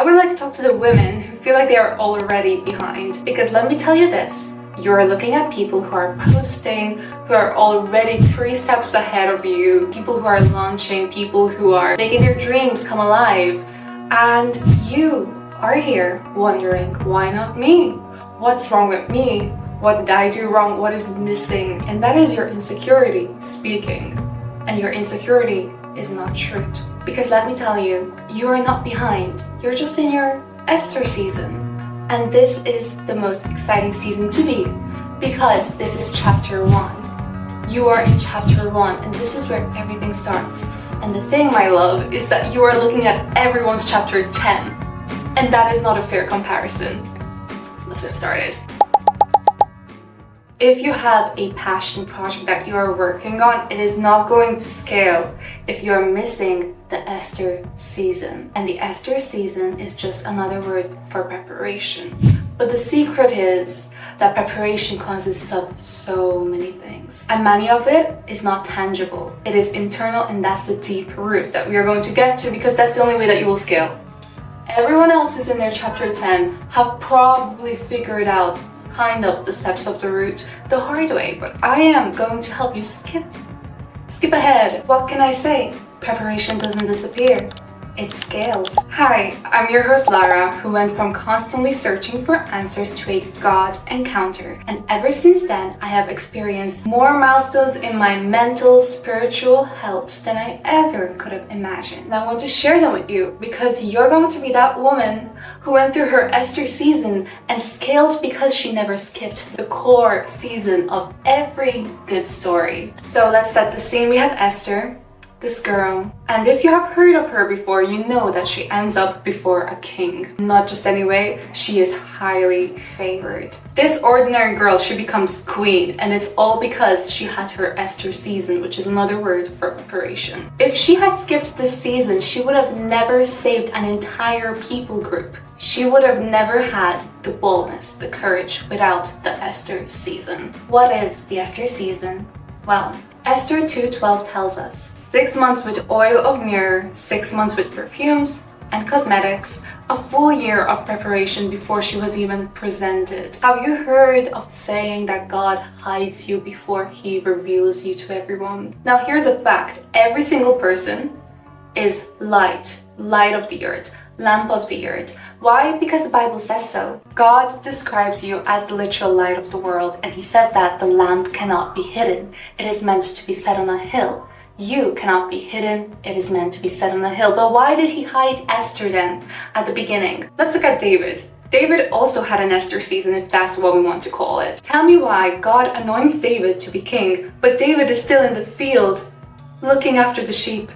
I would like to talk to the women who feel like they are already behind, because let me tell you this, you're looking at people who are posting, who are already 3 steps ahead of you, people who are launching, people who are making their dreams come alive, and you are here wondering, why not me? What's wrong with me? What did I do wrong? What is missing? And that is your insecurity speaking. And your insecurity is not truth. Because let me tell you, you are not behind. You're just in your Esther season. And this is the most exciting season to be, because this is chapter 1. You are in chapter 1, and this is where everything starts. And the thing, my love, is that you are looking at everyone's chapter 10. And that is not a fair comparison. Let's get started. If you have a passion project that you are working on, it is not going to scale if you are missing the Esther season. And the Esther season is just another word for preparation. But the secret is that preparation consists of so many things. And many of it is not tangible. It is internal, and that's the deep root that we are going to get to, because that's the only way that you will scale. Everyone else who's in their chapter 10 have probably figured out kind of the steps of the route the hard way, but I am going to help you skip ahead. What can I say? Preparation doesn't disappear. It scales. Hi, I'm your host Lara, who went from constantly searching for answers to a God encounter. And ever since then, I have experienced more milestones in my mental, spiritual health than I ever could have imagined. And I want to share them with you, because you're going to be that woman who went through her Esther season and scaled because she never skipped the core season of every good story. So let's set the scene. We have Esther, this girl, and if you have heard of her before, you know that she ends up before a king. Not just anyway, she is highly favored. This ordinary girl, she becomes queen, and it's all because she had her Esther season, which is another word for preparation. If she had skipped this season, she would have never saved an entire people group. She would have never had the boldness, the courage without the Esther season. What is the Esther season? Well, Esther 2:12 tells us 6 months with oil of myrrh, 6 months with perfumes and cosmetics, a full year of preparation before she was even presented. Have you heard of the saying that God hides you before he reveals you to everyone? Now here's a fact. Every single person is light of the earth, lamp of the earth. Why? Because the Bible says so. God describes you as the literal light of the world, and he says that the lamp cannot be hidden. It is meant to be set on a hill. You cannot be hidden. It is meant to be set on a hill. But why did he hide Esther then at the beginning? Let's look at David. David also had an Esther season, if that's what we want to call it. Tell me why God anoints David to be king, but David is still in the field looking after the sheep.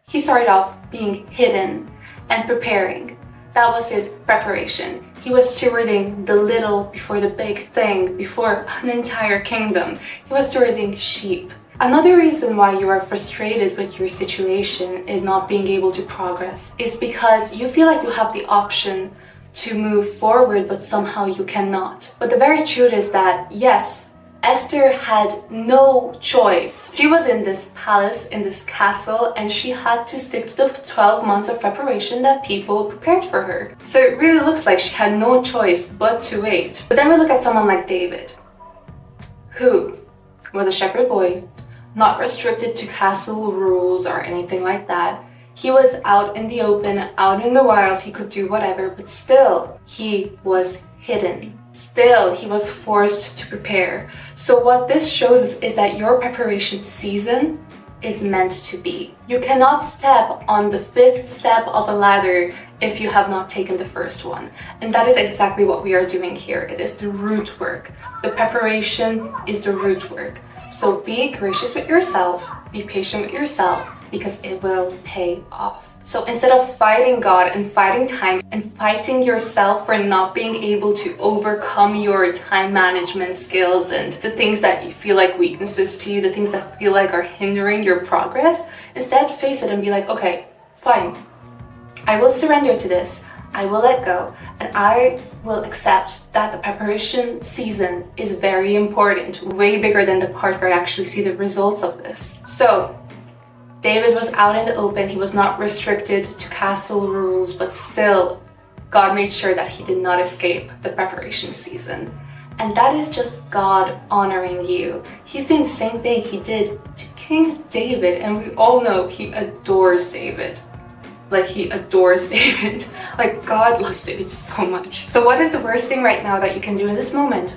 He started off being hidden and preparing. That was his preparation. He was stewarding the little before the big thing, before an entire kingdom. He was stewarding sheep. Another reason why you are frustrated with your situation and not being able to progress is because you feel like you have the option to move forward, but somehow you cannot. But the very truth is that, yes, Esther had no choice. She was in this palace, in this castle, and she had to stick to the 12 months of preparation that people prepared for her. So it really looks like she had no choice but to wait. But then we look at someone like David, who was a shepherd boy, not restricted to castle rules or anything like that. He was out in the open, out in the wild, he could do whatever, but still, he was hidden. Still, he was forced to prepare. So what this shows us is that your preparation season is meant to be. You cannot step on the 5th step of a ladder if you have not taken the first one. And that is exactly what we are doing here. It is the root work. The preparation is the root work. So be gracious with yourself, be patient with yourself, because it will pay off. So instead of fighting God and fighting time and fighting yourself for not being able to overcome your time management skills and the things that you feel like weaknesses to you, the things that feel like are hindering your progress, instead face it and be like, okay, fine. I will surrender to this. I will let go, and I will accept that the preparation season is very important, way bigger than the part where I actually see the results of this. So David was out in the open. He was not restricted to castle rules, but still, God made sure that he did not escape the preparation season. And that is just God honoring you. He's doing the same thing he did to King David, and we all know he adores David. Like, he adores David. Like, God loves David so much. So what is the worst thing right now that you can do in this moment?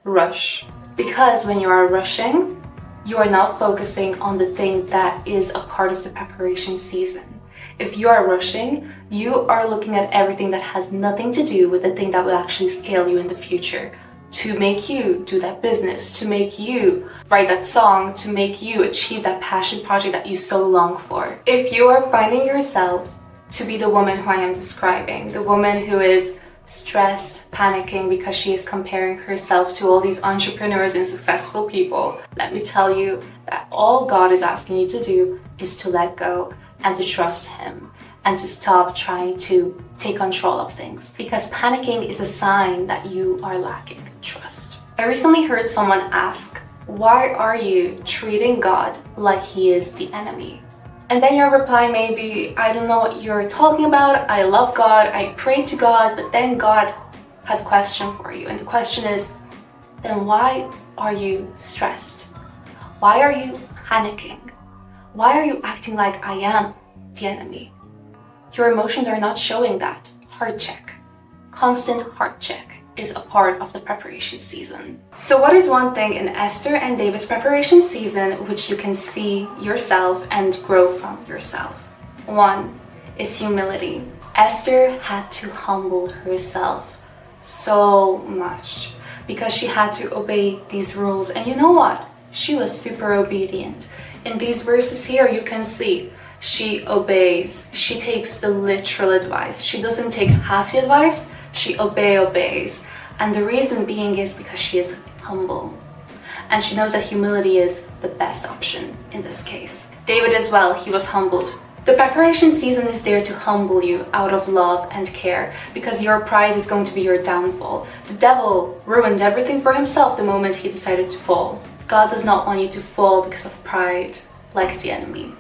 Rush. Because when you are rushing, you are not focusing on the thing that is a part of the preparation season. If you are rushing, you are looking at everything that has nothing to do with the thing that will actually scale you in the future, to make you do that business, to make you write that song, to make you achieve that passion project that you so long for. If you are finding yourself to be the woman who I am describing, the woman who is stressed, panicking because she is comparing herself to all these entrepreneurs and successful people, let me tell you that all God is asking you to do is to let go and to trust Him and to stop trying to take control of things, because panicking is a sign that you are lacking trust. I recently heard someone ask, why are you treating God like He is the enemy? And then your reply may be, I don't know what you're talking about. I love God, I pray to God, but then God has a question for you. And the question is, then why are you stressed? Why are you panicking? Why are you acting like I am the enemy? Your emotions are not showing that. Heart check. Constant heart check is a part of the preparation season. So what is one thing in Esther and David's preparation season which you can see yourself and grow from yourself? One is humility. Esther had to humble herself so much because she had to obey these rules. And you know what? She was super obedient. In these verses here, you can see she obeys. She takes the literal advice. She doesn't take half the advice. She obeys. And the reason being is because she is humble. And she knows that humility is the best option in this case. David as well, he was humbled. The preparation season is there to humble you out of love and care, because your pride is going to be your downfall. The devil ruined everything for himself the moment he decided to fall. God does not want you to fall because of pride, like the enemy.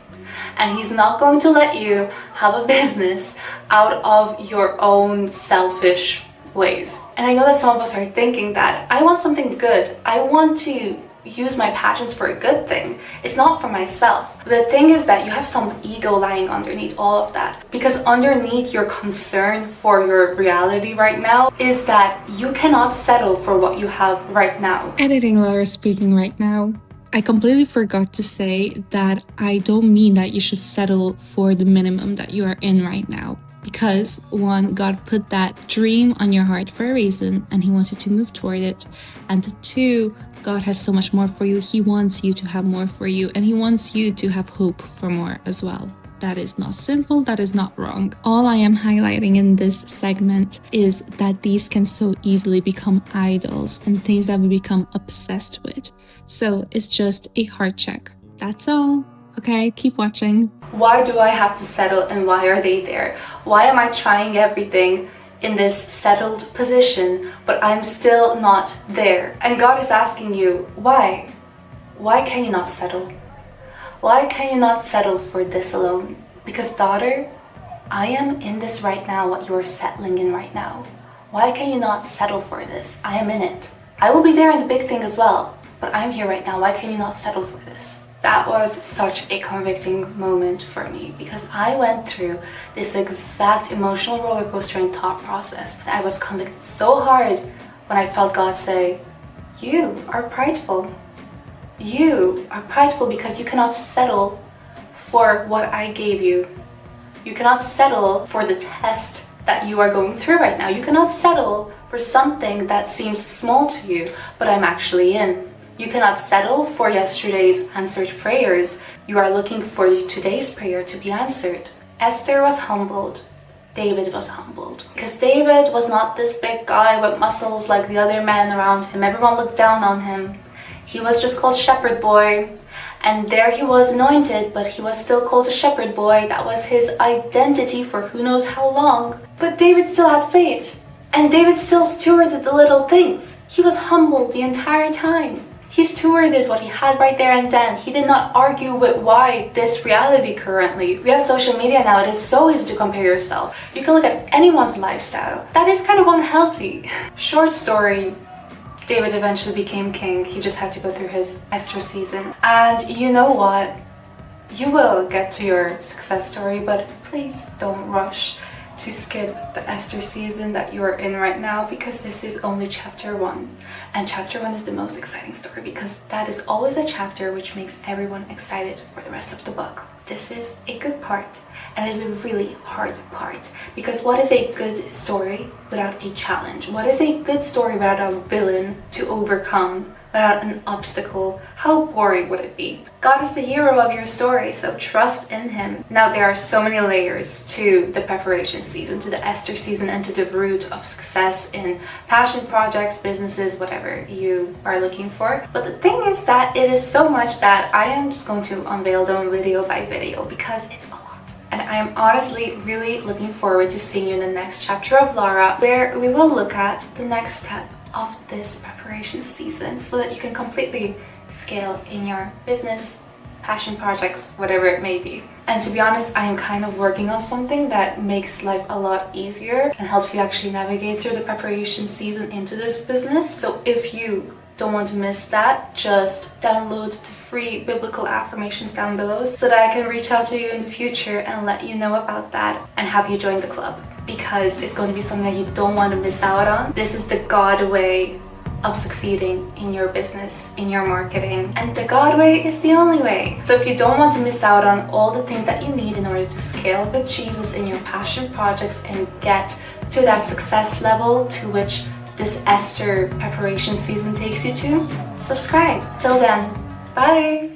And He's not going to let you have a business out of your own selfish ways. And I know that some of us are thinking that I want something good. I want to use my passions for a good thing. It's not for myself. But the thing is that you have some ego lying underneath all of that. Because underneath your concern for your reality right now is that you cannot settle for what you have right now. Editing Laura speaking right now. I completely forgot to say that I don't mean that you should settle for the minimum that you are in right now. Because one, God put that dream on your heart for a reason and He wants you to move toward it. And two, God has so much more for you. He wants you to have more for you, and He wants you to have hope for more as well. That is not sinful, that is not wrong. All I am highlighting in this segment is that these can so easily become idols and things that we become obsessed with. So it's just a heart check. That's all. Okay, keep watching. Why do I have to settle, and why are they there? Why am I trying everything in this settled position, but I'm still not there? And God is asking you, why? Why can you not settle? Why can you not settle for this alone? Because daughter, I am in this right now, what you are settling in right now. Why can you not settle for this? I am in it. I will be there in the big thing as well, but I'm here right now. Why can you not settle for this? That was such a convicting moment for me, because I went through this exact emotional roller coaster and thought process. And I was convicted so hard when I felt God say, you are prideful. You are prideful because you cannot settle for what I gave you. You cannot settle for the test that you are going through right now. You cannot settle for something that seems small to you, but I'm actually in. You cannot settle for yesterday's answered prayers. You are looking for today's prayer to be answered. Esther was humbled. David was humbled. Because David was not this big guy with muscles like the other men around him. Everyone looked down on him. He was just called shepherd boy. And there he was anointed, but he was still called a shepherd boy. That was his identity for who knows how long. But David still had faith. And David still stewarded the little things. He was humbled the entire time. He stewarded what he had right there and then. He did not argue with why this reality currently. We have social media now. It is so easy to compare yourself. You can look at anyone's lifestyle. That is kind of unhealthy. Short story. David eventually became king. He just had to go through his Esther season. And you know what? You will get to your success story, but please don't rush to skip the Esther season that you are in right now, because this is only chapter 1. And chapter 1 is the most exciting story because that is always a chapter which makes everyone excited for the rest of the book. This is a good part, and it is a really hard part, because what is a good story without a challenge? What is a good story without a villain to overcome? Without an obstacle? How boring would it be? God is the hero of your story, so trust in him. Now, there are so many layers to the preparation season, to the Esther season, and to the root of success in passion projects, businesses, whatever you are looking for. But the thing is that it is so much that I am just going to unveil them video by video because it's a lot. And I am honestly really looking forward to seeing you in the next chapter of Laura, where we will look at the next step of this preparation season so that you can completely scale in your business, passion projects, whatever it may be. And to be honest, I am kind of working on something that makes life a lot easier and helps you actually navigate through the preparation season into this business. So if you don't want to miss that, just download the free biblical affirmations down below so that I can reach out to you in the future and let you know about that and have you join the club, because it's going to be something that you don't want to miss out on. This is the God way of succeeding in your business, in your marketing, and the God way is the only way. So if you don't want to miss out on all the things that you need in order to scale with Jesus in your passion projects and get to that success level to which this Esther preparation season takes you to, subscribe. Till then, bye!